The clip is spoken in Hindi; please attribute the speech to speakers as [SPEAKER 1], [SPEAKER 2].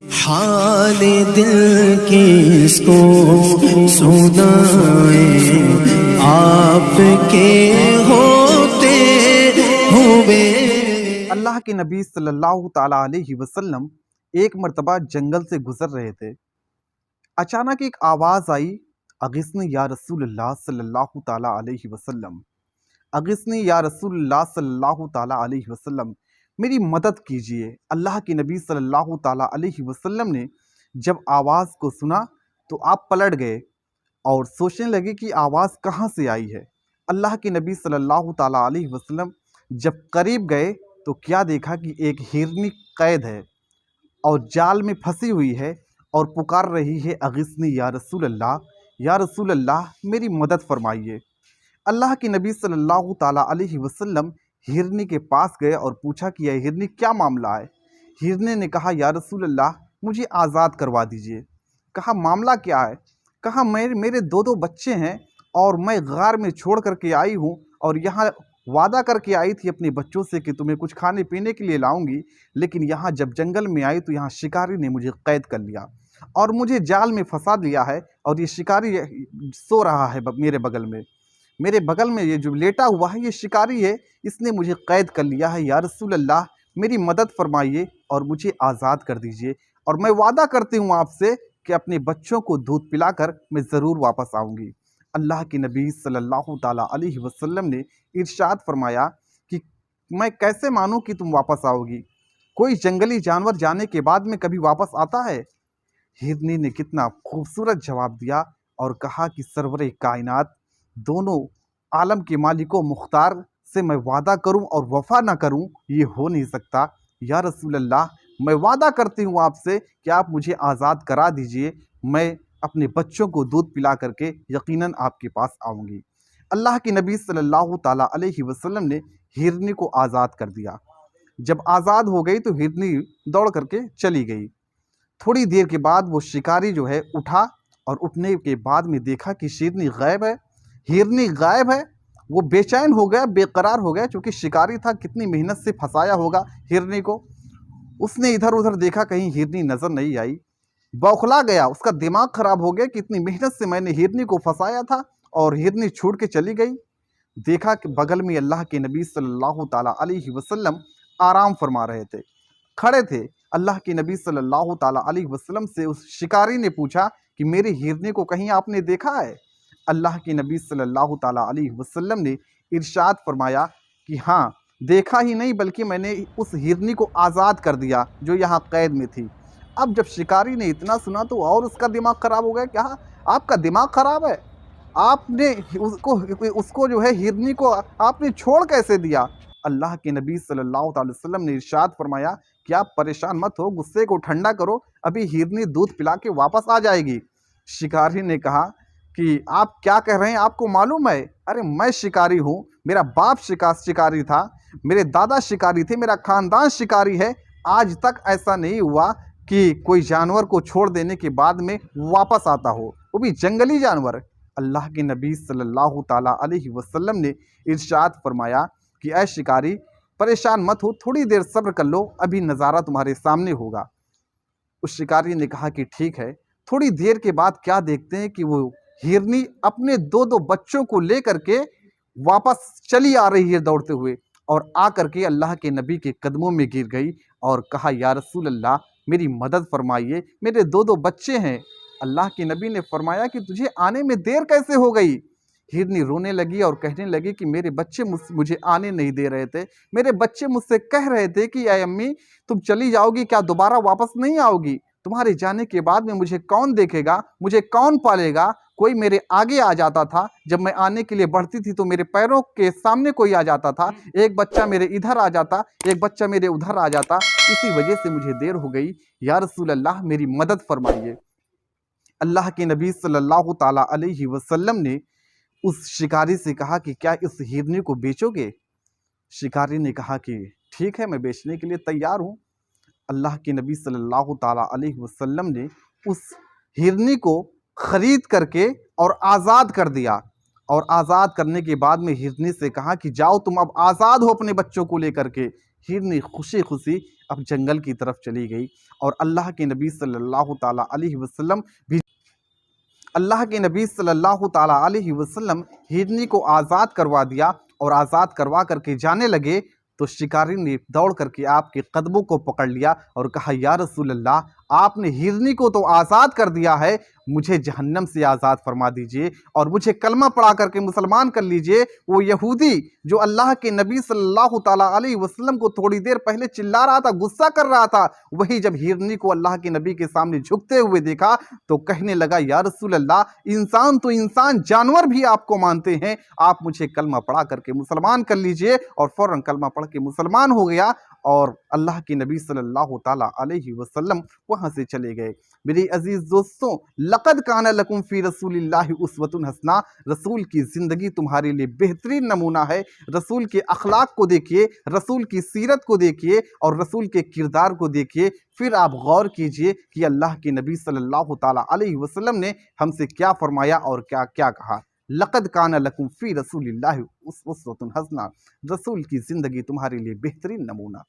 [SPEAKER 1] हाल दिल किसको सुनाए, आपके होते हुए।
[SPEAKER 2] अल्लाह के नबी सल्लल्लाहु ताला अलैहि वसल्लम एक मर्तबा जंगल से गुजर रहे थे। अचानक एक आवाज़ आई, अगिस्नी या रसूलल्लाह सल्लल्लाहु ताला अलैहि वसल्लम, अगिस्नी या रसूलल्लाह सल्लल्लाहु ताला अलैहि वसल्लम, मेरी मदद कीजिए। अल्लाह के नबी सल्लल्लाहु ताला अलैहि वसल्लम ने जब आवाज़ को सुना तो आप पलट गए और सोचने लगे कि आवाज़ कहाँ से आई है। अल्लाह के नबी सल्लल्लाहु ताला अलैहि वसल्लम जब करीब गए तो क्या देखा कि एक हिरनी कैद है और जाल में फंसी हुई है और पुकार रही है, अगिस्नी या रसूल अल्लाह, मेरी मदद फरमाइए। अल्लाह के नबी सल्लल्लाहु ताला अलैहि वसल्लम हिरनी के पास गए और पूछा कि यह हिरनी, क्या मामला है। हिरनी ने कहा, या रसूल अल्लाह, मुझे आज़ाद करवा दीजिए। कहा, मामला क्या है। कहा, मेरे मेरे दो दो बच्चे हैं और मैं गार में छोड़ करके आई हूँ और यहाँ वादा करके आई थी अपने बच्चों से कि तुम्हें कुछ खाने पीने के लिए लाऊंगी, लेकिन यहाँ जब जंगल में आई तो यहाँ शिकारी ने मुझे कैद कर लिया और मुझे जाल में फंसा दिया है और ये शिकारी सो रहा है मेरे बगल में ये जो लेटा हुआ है ये शिकारी है, इसने मुझे कैद कर लिया है। या रसूल अल्लाह, मेरी मदद फरमाइए और मुझे आज़ाद कर दीजिए, और मैं वादा करती हूँ आपसे कि अपने बच्चों को दूध पिलाकर मैं ज़रूर वापस आऊँगी। अल्लाह के नबी सल्लल्लाहु ताला अलैहि वसल्लम ने इरशाद फरमाया कि मैं कैसे मानूं कि तुम वापस आओगी। कोई जंगली जानवर जाने के बाद में कभी वापस आता है। हिरनी ने कितना खूबसूरत जवाब दिया और कहा कि सरवरे कायनात, दोनों आलम के मालिको मुख्तार से मैं वादा करूं और वफा ना करूं, ये हो नहीं सकता। या रसूल अल्लाह, मैं वादा करती हूं आपसे कि आप मुझे आज़ाद करा दीजिए, मैं अपने बच्चों को दूध पिला करके यकीनन आपके पास आऊँगी। अल्लाह के नबी सल्लल्लाहु ताला अलैहि वसल्लम ने हिरनी को आज़ाद कर दिया। जब आज़ाद हो गई तो हिरनी दौड़ करके चली गई। थोड़ी देर के बाद वो शिकारी जो है उठा और उठने के बाद में देखा कि हिरनी गायब है। वो बेचैन हो गया, बेकरार हो गया, क्योंकि शिकारी था, कितनी मेहनत से फंसाया होगा हिरनी को। उसने इधर उधर देखा, कहीं हिरनी नज़र नहीं आई। बौखला गया, उसका दिमाग खराब हो गया कि इतनी मेहनत से मैंने हिरनी को फंसाया था और हिरनी छूट के चली गई। देखा कि बगल में अल्लाह के नबी सल्लल्लाहु ताला अलैहि वसल्लम आराम फरमा रहे थे, खड़े थे। अल्लाह के नबी सल्लल्लाहु ताला अलैहि वसल्लम से उस शिकारी ने पूछा कि मेरी हिरनी को कहीं आपने देखा है। अल्लाह के नबी सल्लल्लाहु ताला अलैहि वसल्लम ने इरशाद फरमाया कि हाँ, देखा ही नहीं बल्कि मैंने उस हिरनी को आज़ाद कर दिया जो यहाँ कैद में थी। अब जब शिकारी ने इतना सुना तो और उसका दिमाग ख़राब हो गया। क्या आपका दिमाग ख़राब है? आपने उसको जो है, हिरनी को आपने छोड़ कैसे दिया? अल्लाह के नबी सल्लल्लाहु अलैहि वसल्लम ने इरशाद फरमाया कि आप परेशान मत हो, गुस्से को ठंडा करो, अभी हिरनी दूध पिला के वापस आ जाएगी। शिकारी ने कहा कि आप क्या कह रहे हैं, आपको मालूम है? अरे मैं शिकारी हूँ, मेरा बाप शिकारी था, मेरे दादा शिकारी थे, मेरा खानदान शिकारी है। आज तक ऐसा नहीं हुआ कि कोई जानवर को छोड़ देने के बाद में वापस आता हो, वो भी जंगली जानवर। अल्लाह के नबी सल्लल्लाहु ताला अलैहि वसल्लम ने इरशाद फरमाया कि ऐ शिकारी, परेशान मत हो, थोड़ी देर सब्र कर लो, अभी नज़ारा तुम्हारे सामने होगा। उस शिकारी ने कहा कि ठीक है। थोड़ी देर के बाद क्या देखते हैं कि वो हिरनी अपने दो दो बच्चों को लेकर के वापस चली आ रही है दौड़ते हुए, और आ करके अल्लाह के नबी के कदमों में गिर गई और कहा, या रसूल अल्लाह, मेरी मदद फरमाइए, मेरे दो दो बच्चे हैं। अल्लाह के नबी ने फरमाया कि तुझे आने में देर कैसे हो गई। हिरनी रोने लगी और कहने लगी कि मेरे बच्चे मुझे आने नहीं दे रहे थे, मेरे बच्चे मुझसे कह रहे थे कि ऐ अम्मी, तुम चली जाओगी क्या, दोबारा वापस नहीं आओगी? तुम्हारे जाने के बाद में मुझे कौन देखेगा, मुझे कौन पालेगा? कोई मेरे आगे आ जाता था, जब मैं आने के लिए बढ़ती थी तो मेरे पैरों के सामने कोई आ जाता था, एक बच्चा मेरे इधर आ जाता, एक बच्चा मेरे उधर आ जाता, इसी वजह से मुझे देर हो गई। या रसूल अल्लाह, मेरी मदद फरमाइए। अल्लाह के नबी सल्लल्लाहु ताला अलैहि वसल्लम ने उस शिकारी से कहा कि क्या इस हिरनी को बेचोगे? शिकारी ने कहा कि ठीक है, मैं बेचने के लिए तैयार हूँ। अल्लाह के नबी सल्लल्लाहु ताला अलैहि वसल्लम ने उस हिरनी को खरीद करके और आज़ाद कर दिया, और आज़ाद करने के बाद में हिरनी से कहा कि जाओ, तुम अब आज़ाद हो अपने बच्चों को लेकर के। हिरनी खुशी खुशी अब जंगल की तरफ चली गई और अल्लाह के नबी सल्लल्लाहु ताला अलैहि वसल्लम भी अल्लाह के नबी सल्लल्लाहु ताला अलैहि वसल्लम हिरनी को आज़ाद करवा दिया और आज़ाद करवा करके जाने लगे तो शिकारी ने दौड़ करके आपके कदमों को पकड़ लिया और कहा, या रसूल अल्लाह, आपने हिरनी को तो आज़ाद कर दिया है, मुझे जहन्नम से आज़ाद फरमा दीजिए और मुझे कलमा पढ़ा करके मुसलमान कर लीजिए। वो यहूदी जो अल्लाह के नबी सल्लल्लाहु ताला अलैहि वसल्लम को थोड़ी देर पहले चिल्ला रहा था, गुस्सा कर रहा था, वही जब हिरनी को अल्लाह के नबी के सामने झुकते हुए देखा तो कहने लगा, या रसूल अल्लाह, इंसान तो इंसान, जानवर भी आपको मानते हैं, आप मुझे कलमा पढ़ा करके मुसलमान कर लीजिए। और फौरन कलमा पढ़ के मुसलमान हो गया और अल्लाह के नबी सल्लल्लाहु ताला अलैहि वसल्लम वहां से चले गए। मेरे अजीज दोस्तों, लक़द काना लकुम फी रसूलिल्लाहि उस्वतुन हसना, रसूल की ज़िंदगी तुम्हारे लिए बेहतरीन नमूना है। रसूल के अखलाक को देखिए, रसूल की सीरत को देखिए और रसूल के किरदार को देखिए, फिर आप गौर कीजिए कि अल्लाह के नबी सल्लल्लाहु ताला अलैहि वसल्लम ने हमसे क्या फरमाया और क्या क्या कहा। लक़द काना लकुम फी रसूलिल्लाहि उस्वतुन हसना, रसूल की ज़िंदगी तुम्हारे लिए बेहतरीन नमूना।